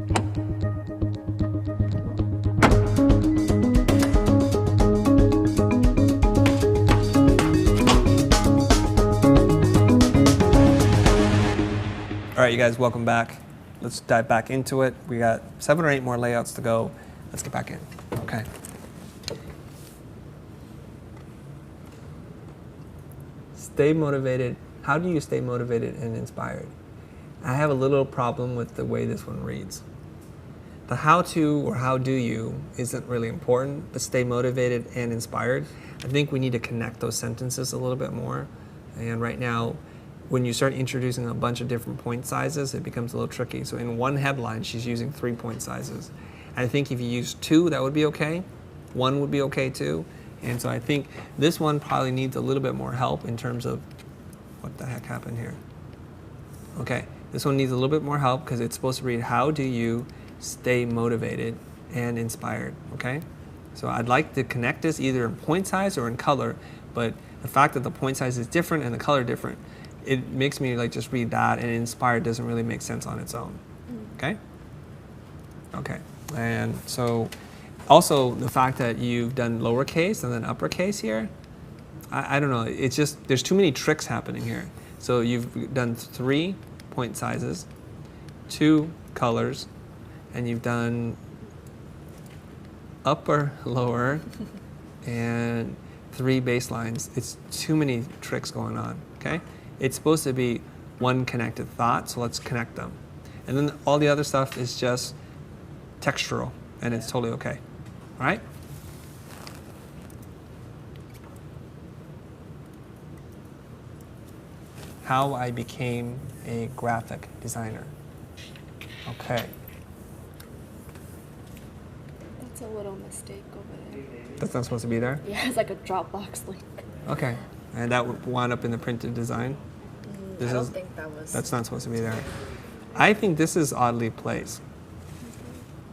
All right, you guys, welcome back. Let's dive back into it. We got 7 or 8 more layouts to go. Let's get back in. Okay. Stay motivated. How do you stay motivated and inspired? I have a little problem with the way this one reads. The how to or how do you isn't really important, but stay motivated and inspired. I think we need to connect those sentences a little bit more. And right now, when you start introducing a bunch of different point sizes, it becomes a little tricky. So in one headline, she's using 3 point sizes. I think if you use 2, that would be okay. 1 would be okay too. And so I think this one probably needs a little bit more help in terms of what the heck happened here. Okay, this one needs a little bit more help because it's supposed to read, how do you stay motivated and inspired, okay? So I'd like to connect this either in point size or in color, but the fact that the point size is different and the color different, it makes me like just read that, and inspired doesn't really make sense on its own, okay? Okay, and so also the fact that you've done lowercase and then uppercase here, I don't know, it's just, there's too many tricks happening here. So you've done 3 point sizes, 2 colors, and you've done upper, lower, and 3 baselines. It's too many tricks going on, okay? It's supposed to be one connected thought, so let's connect them. And then all the other stuff is just textural, and it's totally okay, all right? How I became a graphic designer. Okay. That's a little mistake over there. That's not supposed to be there? Yeah, it's like a Dropbox link. Okay. And that would wind up in the printed design? I don't think that was... That's not supposed to be there. I think this is oddly placed.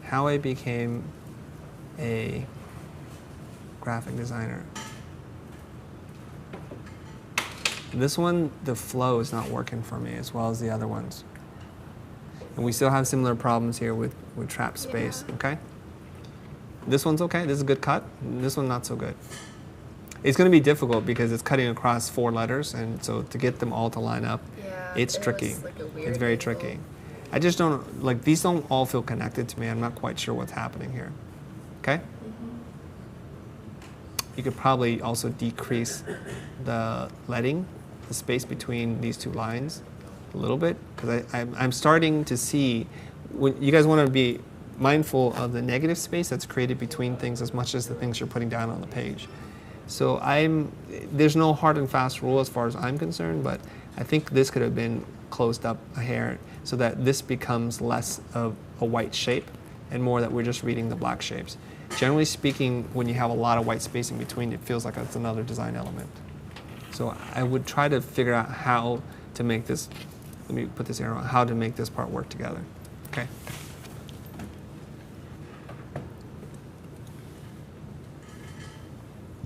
How I became a graphic designer. This one, the flow is not working for me as well as the other ones. And we still have similar problems here with trap space, okay? This one's okay, this is a good cut. This one not so good. It's gonna be difficult because it's cutting across 4 letters, and so to get them all to line up, it's tricky. Like a weird it's very angle. tricky. I just don't, like, these don't all feel connected to me. I'm not quite sure what's happening here, okay? You could probably also decrease the leading, the space between these 2 lines a little bit, because I'm starting to see, when you guys want to be mindful of the negative space that's created between things as much as the things you're putting down on the page. So there's no hard and fast rule as far as I'm concerned, but I think this could have been closed up a hair so that this becomes less of a white shape and more that we're just reading the black shapes. Generally speaking, when you have a lot of white space in between, it feels like it's another design element. So I would try to figure out how to make this, let me put this arrow on, how to make this part work together, okay?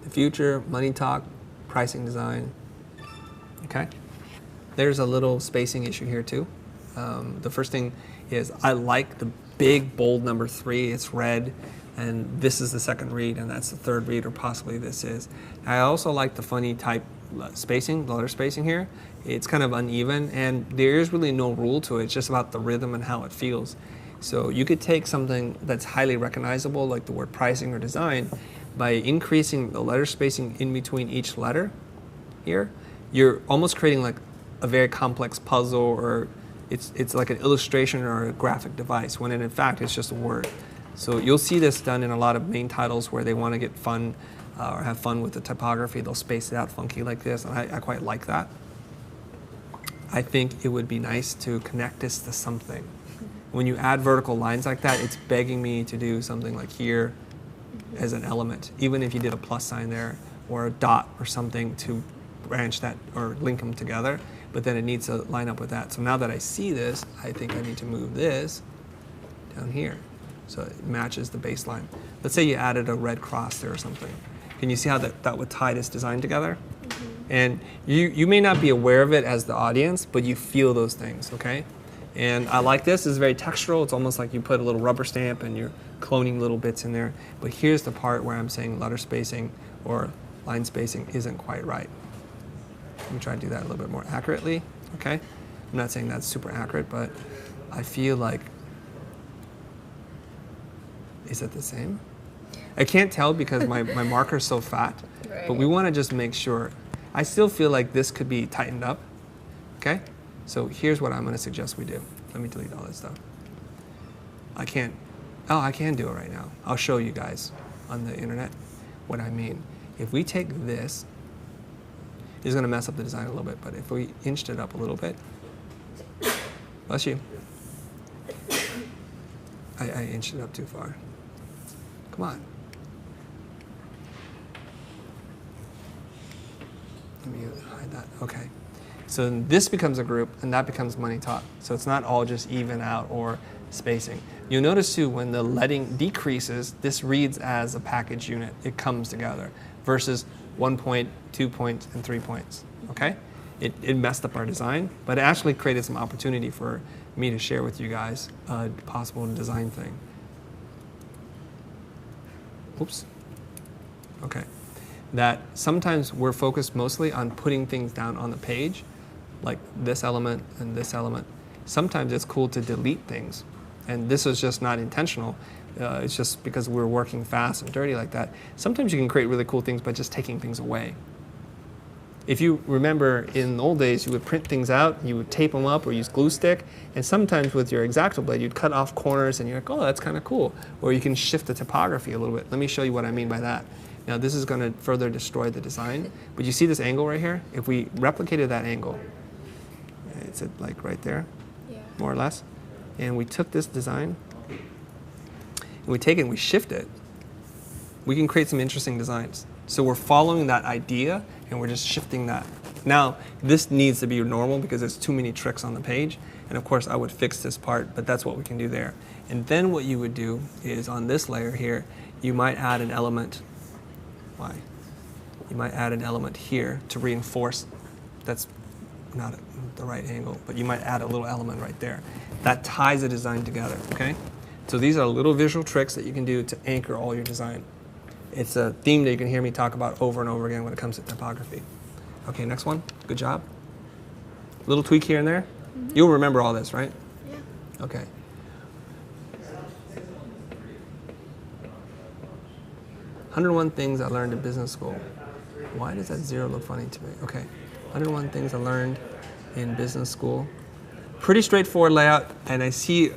The future, money talk, pricing design, okay? There's a little spacing issue here too. The first thing is I like the big, bold number 3, it's red, and this is the second read, and that's the third read, or possibly this is. I also like the funny type spacing, the letter spacing here. It's kind of uneven, and there is really no rule to it. It's just about the rhythm and how it feels. So you could take something that's highly recognizable, like the word pricing or design, by increasing the letter spacing in between each letter here. You're almost creating like a very complex puzzle, or it's like an illustration or a graphic device, when in fact it's just a word. So you'll see this done in a lot of main titles where they want to get fun or have fun with the typography. They'll space it out funky like this, and I quite like that. I think it would be nice to connect this to something. When you add vertical lines like that, it's begging me to do something like here as an element, even if you did a plus sign there or a dot or something to branch that or link them together, but then it needs to line up with that. So now that I see this, I think I need to move this down here so it matches the baseline. Let's say you added a red cross there or something. Can you see how that would tie this design together? And you may not be aware of it as the audience, but you feel those things, okay? And I like this. It's very textural. It's almost like you put a little rubber stamp and you're cloning little bits in there. But here's the part where I'm saying letter spacing or line spacing isn't quite right. Let me try to do that a little bit more accurately, okay? I'm not saying that's super accurate, but I feel like, is it the same? I can't tell because my marker's so fat, Right. but we want to just make sure. I still feel like this could be tightened up, okay? So here's what I'm going to suggest we do. Let me delete all this stuff. I can do it right now. I'll show you guys on the internet what I mean. If we take this, it's going to mess up the design a little bit, but if we inched it up a little bit, bless you. I inched it up too far. Come on. Let me hide that. Okay. So this becomes a group, and that becomes money talk. So it's not all just even out or spacing. You'll notice too, when the leading decreases, this reads as a package unit. It comes together versus 1 point, 2 points, and 3 points. Okay? It messed up our design, but it actually created some opportunity for me to share with you guys a possible design thing. Oops. Okay. That sometimes we're focused mostly on putting things down on the page, like this element and this element. Sometimes it's cool to delete things, and this is just not intentional. It's just because we're working fast and dirty like that. Sometimes you can create really cool things by just taking things away. If you remember, in the old days, you would print things out, you would tape them up or use glue stick, and sometimes with your X-Acto blade, you'd cut off corners and you're like, oh, that's kind of cool. Or you can shift the typography a little bit. Let me show you what I mean by that. Now, this is going to further destroy the design, but you see this angle right here? If we replicated that angle, it's like right there, Yeah. more or less, and we took this design, and we take it and we shift it, we can create some interesting designs. So we're following that idea, and we're just shifting that. Now, this needs to be normal because there's too many tricks on the page, and of course I would fix this part, but that's what we can do there. And then what you would do is on this layer here, you might add an element. Why? You might add an element here to reinforce. That's not the right angle, but you might add a little element right there. That ties the design together, okay? So these are little visual tricks that you can do to anchor all your design. It's a theme that you can hear me talk about over and over again when it comes to typography. Okay, next one. Good job. Little tweak here and there. Mm-hmm. You'll remember all this, right? Yeah. Okay. "101 things I learned in business school." Why does that 0 look funny to me? Okay. 101 things I learned in business school. Pretty straightforward layout, and I see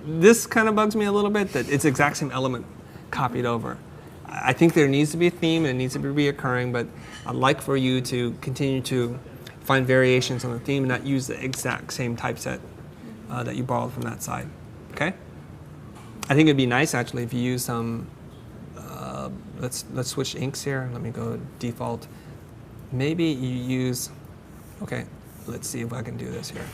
this kind of bugs me a little bit that it's the exact same element copied over. I think there needs to be a theme and it needs to be reoccurring, but I'd like for you to continue to find variations on the theme and not use the exact same typeset that you borrowed from that side. Okay? I think it'd be nice actually if you use some. Let's switch inks here. Let me go default. Maybe you use. Okay, let's see if I can do this here.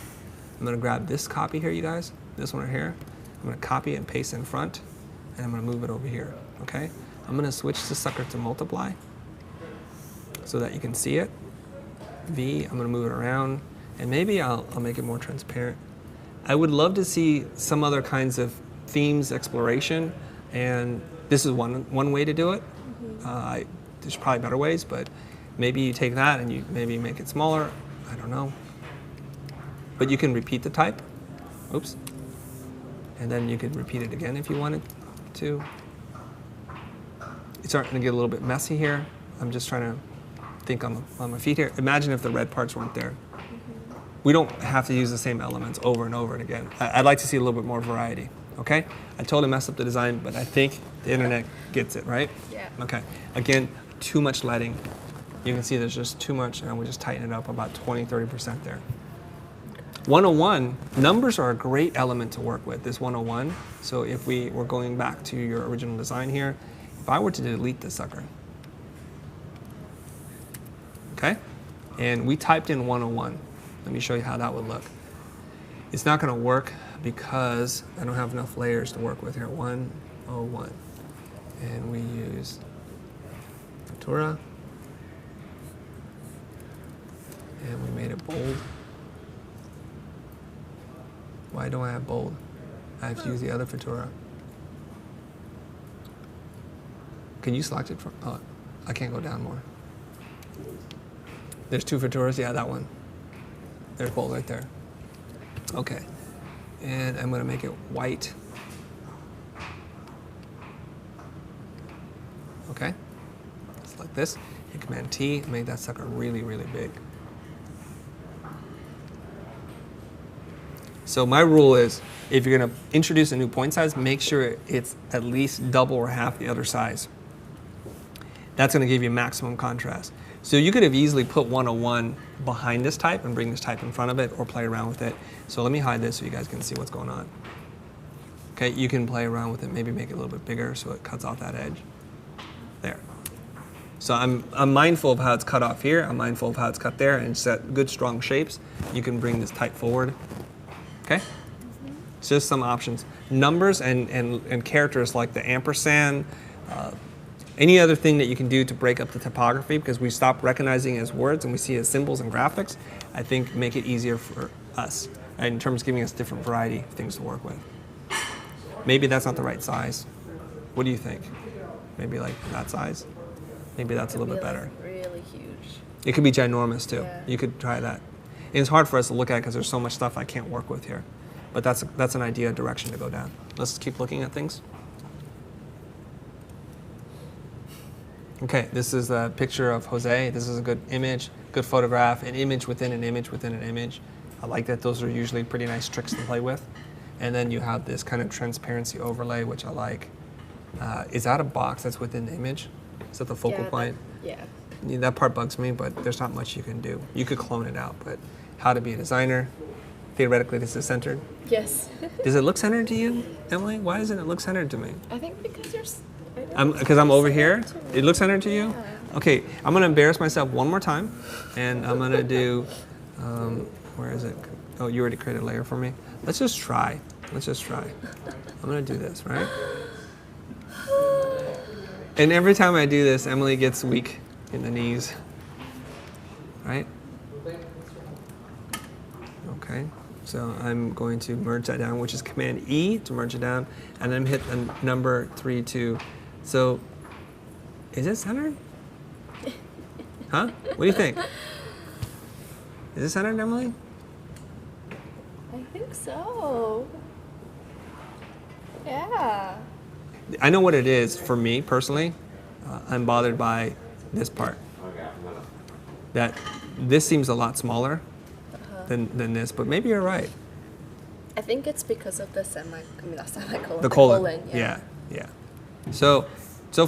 I'm going to grab this copy here, you guys. This one right here. I'm going to copy it and paste it in front, and I'm going to move it over here. Okay. I'm going to switch this sucker to multiply so that you can see it. V, I'm going to move it around, and maybe I'll make it more transparent. I would love to see some other kinds of themes exploration, and this is one way to do it. Mm-hmm. There's probably better ways, but maybe you take that and you maybe make it smaller. I don't know. But you can repeat the type. Oops. And then you could repeat it again if you wanted to. It's starting to get a little bit messy here. I'm just trying to think on my feet here. Imagine if the red parts weren't there. Mm-hmm. We don't have to use the same elements over and over and again. I'd like to see a little bit more variety, okay? I totally messed up the design, but I think the internet gets it, right? Yeah. Okay, again, too much leading. You can see there's just too much, and we just tighten it up about 20-30% there. 101, numbers are a great element to work with, this 101. So if we were going back to your original design here, if I were to delete this sucker, okay? And we typed in 101. Let me show you how that would look. It's not gonna work because I don't have enough layers to work with here. 101. And we use Futura. And we made it bold. Why don't I have bold? I have to use the other Futura. Can you select it from? Oh, I can't go down more. There's two Futuras. Yeah, that one. There's bold right there. Okay. And I'm going to make it white. Okay. Select this. Hit Command T. Make that sucker really, really big. So my rule is, if you're going to introduce a new point size, make sure it's at least double or half the other size. That's going to give you maximum contrast. So you could have easily put 101 behind this type and bring this type in front of it, or play around with it. So let me hide this so you guys can see what's going on. Okay, you can play around with it, maybe make it a little bit bigger so it cuts off that edge. There. So I'm mindful of how it's cut off here. I'm mindful of how it's cut there, and set good strong shapes. You can bring this type forward. Okay? It's just some options. Numbers and characters like the ampersand, any other thing that you can do to break up the typography, because we stop recognizing it as words and we see it as symbols and graphics, I think make it easier for us in terms of giving us different variety of things to work with. Maybe that's not the right size. What do you think? Maybe like that size? Maybe that's a little bit better. Like really huge. It could be ginormous too. Yeah. You could try that. And it's hard for us to look at because there's so much stuff I can't work with here. But that's an idea, direction to go down. Let's keep looking at things. Okay, this is a picture of Jose. This is a good image, good photograph, an image within an image within an image. I like that. Those are usually pretty nice tricks to play with. And then you have this kind of transparency overlay, which I like. Is that a box that's within the image? Is that the focal point? Yeah. That part bugs me, but there's not much you can do. You could clone it out, but how to be a designer. Theoretically, this is centered. Yes. Does it look centered to you, Emily? Why doesn't it look centered to me? I think because you're... Because I'm over here? It looks centered to you? Yeah. Okay, I'm going to embarrass myself one more time, and I'm going to do, where is it? Oh, you already created a layer for me. Let's just try. Let's just try. I'm going to do this, right? And every time I do this, Emily gets weak in the knees, right? Okay, so I'm going to merge that down, which is Command E to merge it down, and then hit the number 3, 2. So, is it centered? Huh? What do you think? Is it centered, Emily? I think so. Yeah. I know what it is for me personally. I'm bothered by this part. That this seems a lot smaller than this, but maybe you're right. I think it's because of the not semicolon. The colon. Yeah. Yeah. So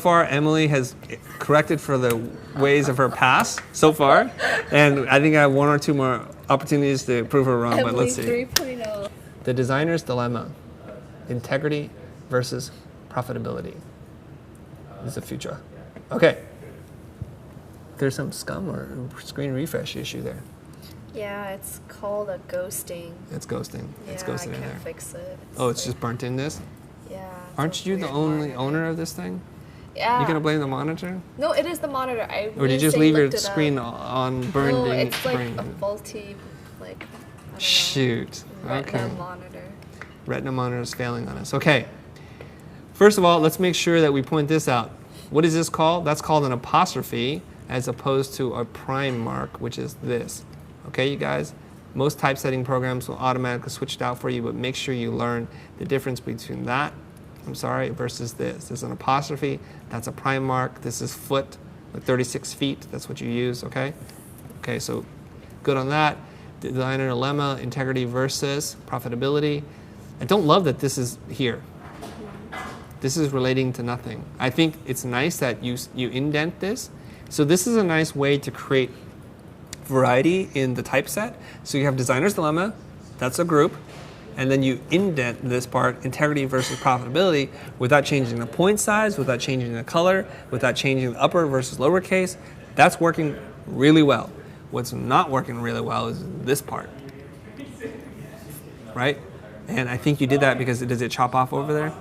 far, Emily has corrected for the ways of her past so far, and I think I have one or two more opportunities to prove her wrong. But let's see. Emily 3.0. The designer's dilemma: integrity versus profitability. This is the future. Okay. There's some scum or screen refresh issue there. Yeah, it's called a ghosting. It's ghosting. Yeah, It's ghosting I in can't there. fix it. Oh, it's just burnt in this? Yeah. Aren't you the only owner of this thing? Yeah. You gonna blame the monitor? No, it is the monitor. Or did you just leave your screen on burned No, in it's like screen? a faulty, like, I don't know, Shoot. Retina Okay. monitor. Retina monitor is failing on us. Okay. First of all, let's make sure that we point this out. What is this called? That's called an apostrophe as opposed to a prime mark, which is this. Okay, you guys? Most typesetting programs will automatically switch it out for you, but make sure you learn the difference between that, versus this. There's an apostrophe, that's a prime mark. This is foot, like 36 feet. That's what you use, okay? Okay, so good on that. Designer dilemma, integrity versus profitability. I don't love that this is here. This is relating to nothing. I think it's nice that you indent this. So this is a nice way to create variety in the typeset. So you have designer's dilemma, that's a group, and then you indent this part, integrity versus profitability, without changing the point size, without changing the color, without changing the upper versus lowercase. That's working really well. What's not working really well is this part, right? And I think you did that because does it chop off over there?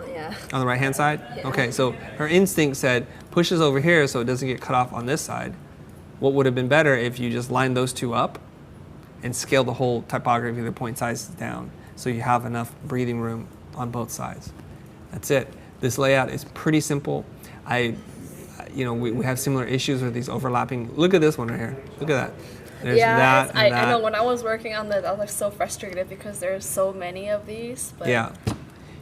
Yeah. On the right-hand side? Yeah. Okay, so her instinct said, push this over here so it doesn't get cut off on this side. What would have been better if you just lined those two up and scaled the whole typography, the point sizes down. so you have enough breathing room on both sides. That's it. This layout is pretty simple. We have similar issues with these overlapping. Look at this one right here. Look at that. There's that and that. I know when I was working on this, I was like so frustrated because there's so many of these. But yeah.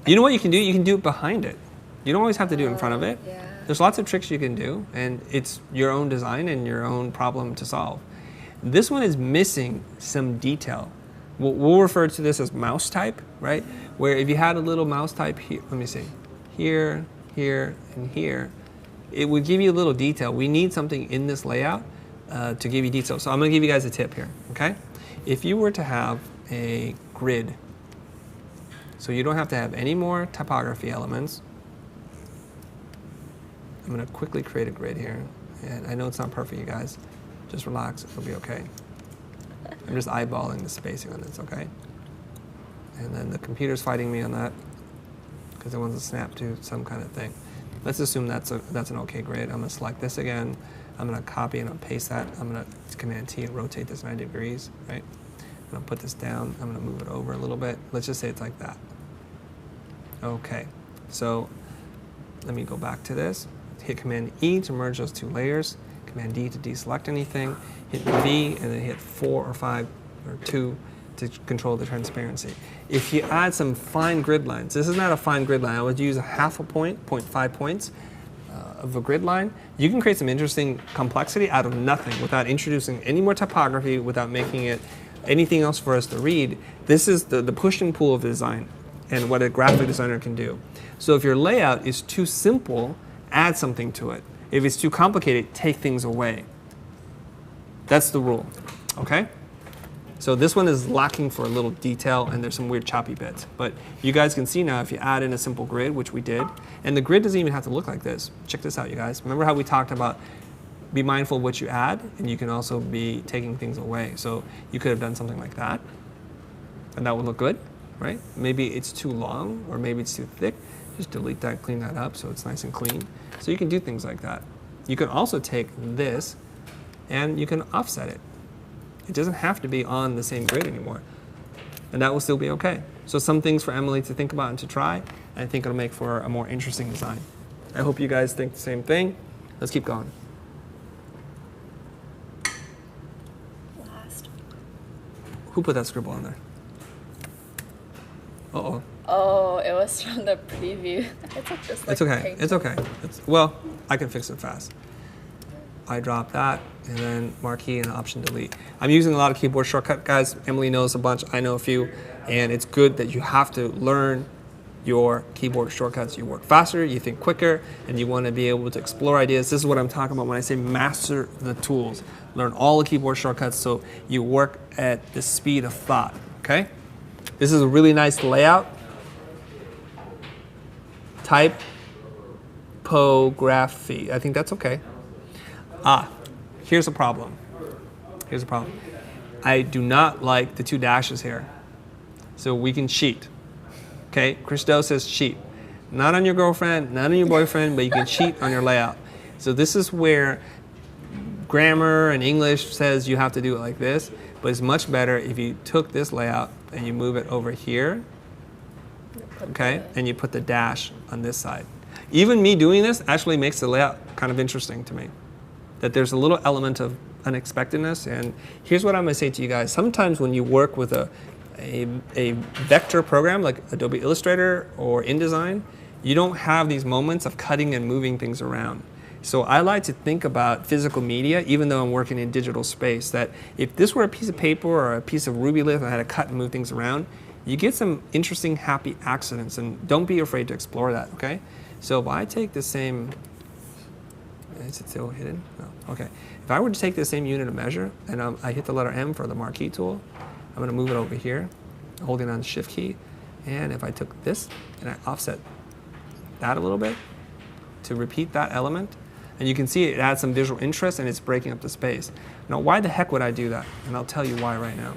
You know what you can do? You can do it behind it. You don't always have to do it in front of it. Yeah. There's lots of tricks you can do, and it's your own design and your own problem to solve. This one is missing some detail. We'll refer to this as mouse type, right? Where if you had a little mouse type here, let me see, here, here, and here, it would give you a little detail. We need something in this layout to give you detail. So I'm going to give you guys a tip here, okay? If you were to have a grid, so you don't have to have any more typography elements. I'm going to quickly create a grid here. And I know it's not perfect, you guys. Just relax, it'll be okay. I'm just eyeballing the spacing on this, okay? And then the computer's fighting me on that because it wants to snap to some kind of thing. Let's assume that's an okay grid. I'm going to select this again. I'm going to copy and I'll paste that. I'm going to Command T and rotate this 90 degrees, right? I'm going to put this down. I'm going to move it over a little bit. Let's just say it's like that. Okay, so let me go back to this. Hit Command E to merge those two layers. Command D to deselect anything. Hit V and then hit 4 or 5 or 2 to control the transparency. If you add some fine grid lines, this is not a fine grid line. I would use a half a point, 0.5 points of a grid line. You can create some interesting complexity out of nothing without introducing any more typography, without making it anything else for us to read. This is the push and pull of design and what a graphic designer can do. So if your layout is too simple, add something to it. If it's too complicated, take things away. That's the rule, okay? So this one is lacking for a little detail and there's some weird choppy bits. But you guys can see now if you add in a simple grid, which we did, and the grid doesn't even have to look like this. Check this out, you guys. Remember how we talked about be mindful of what you add, and you can also be taking things away. So you could have done something like that, and that would look good, right? Maybe it's too long, or maybe it's too thick. Just delete that, clean that up so it's nice and clean. So you can do things like that. You can also take this, and you can offset it. It doesn't have to be on the same grid anymore, and that will still be okay. So some things for Emily to think about and to try, and I think it'll make for a more interesting design. I hope you guys think the same thing. Let's keep going. Last. Who put that scribble on there? Uh-oh. Oh, it was from the preview. It's okay. It's okay. Well, I can fix it fast. I drop that, and then marquee and option delete. I'm using a lot of keyboard shortcut, guys. Emily knows a bunch. I know a few, and it's good that you have to learn your keyboard shortcuts. You work faster, you think quicker, and you want to be able to explore ideas. This is what I'm talking about when I say master the tools. Learn all the keyboard shortcuts so you work at the speed of thought, okay? This is a really nice layout. Typography. I think that's okay. Here's a problem. Here's a problem. I do not like the 2 dashes here. So we can cheat. Okay? Christo says cheat. Not on your girlfriend, not on your boyfriend, but you can cheat on your layout. So this is where grammar and English says you have to do it like this, but it's much better if you took this layout and you move it over here, okay? And you put the dash on this side. Even me doing this actually makes the layout kind of interesting to me. That there's a little element of unexpectedness. And here's what I'm going to say to you guys. Sometimes when you work with a vector program like Adobe Illustrator or InDesign, you don't have these moments of cutting and moving things around. So I like to think about physical media, even though I'm working in digital space, that if this were a piece of paper or a piece of Ruby Lift and I had to cut and move things around, you get some interesting, happy accidents. And don't be afraid to explore that, okay? So if I take the same... Is it still hidden? No. Okay. If I were to take the same unit of measure and I hit the letter M for the marquee tool, I'm going to move it over here, holding on the Shift key. And if I took this and I offset that a little bit to repeat that element, and you can see it adds some visual interest and it's breaking up the space. Now, why the heck would I do that? And I'll tell you why right now.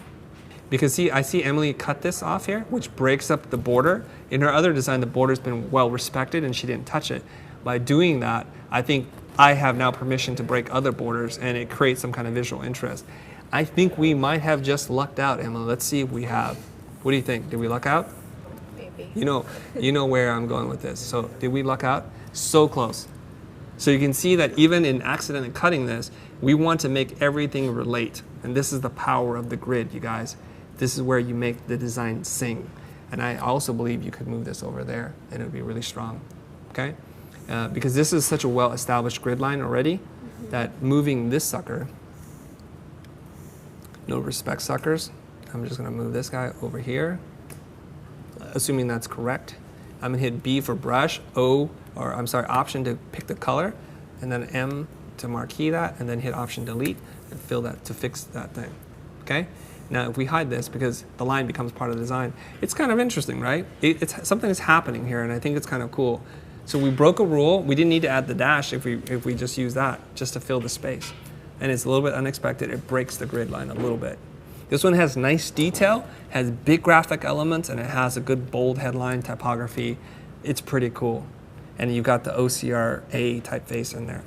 Because see, I see Emily cut this off here, which breaks up the border. In her other design, the border's been well respected and she didn't touch it. By doing that, I think I have now permission to break other borders and it creates some kind of visual interest. I think we might have just lucked out, Emily. Let's see if we have. What do you think? Did we luck out? Maybe. You know where I'm going with this. So did we luck out? So close. So you can see that even in accidentally cutting this, we want to make everything relate. And this is the power of the grid, you guys. This is where you make the design sing. And I also believe you could move this over there and it would be really strong, okay? Because this is such a well-established grid line already that moving this sucker, no respect suckers, I'm just gonna move this guy over here, assuming that's correct. I'm gonna hit B for brush, Option to pick the color, and then M to marquee that, and then hit Option delete and fill that to fix that thing, okay? Now, if we hide this because the line becomes part of the design, it's kind of interesting, right? It's something is happening here, and I think it's kind of cool. So we broke a rule. We didn't need to add the dash if we just use that just to fill the space. And it's a little bit unexpected. It breaks the grid line a little bit. This one has nice detail, has big graphic elements, and it has a good bold headline typography. It's pretty cool. And you've got the OCR-A typeface in there,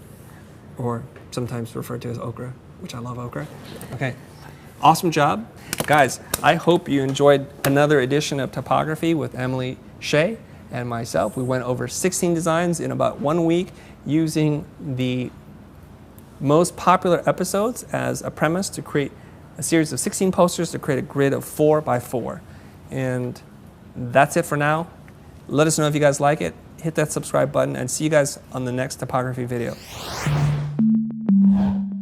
or sometimes referred to as ochre, which I love ochre. Okay. Awesome job. Guys, I hope you enjoyed another edition of Typography with Emily Xie and myself. We went over 16 designs in about 1 week using the most popular episodes as a premise to create a series of 16 posters to create a grid of 4 by 4. And that's it for now. Let us know if you guys like it. Hit that subscribe button and see you guys on the next Typography video.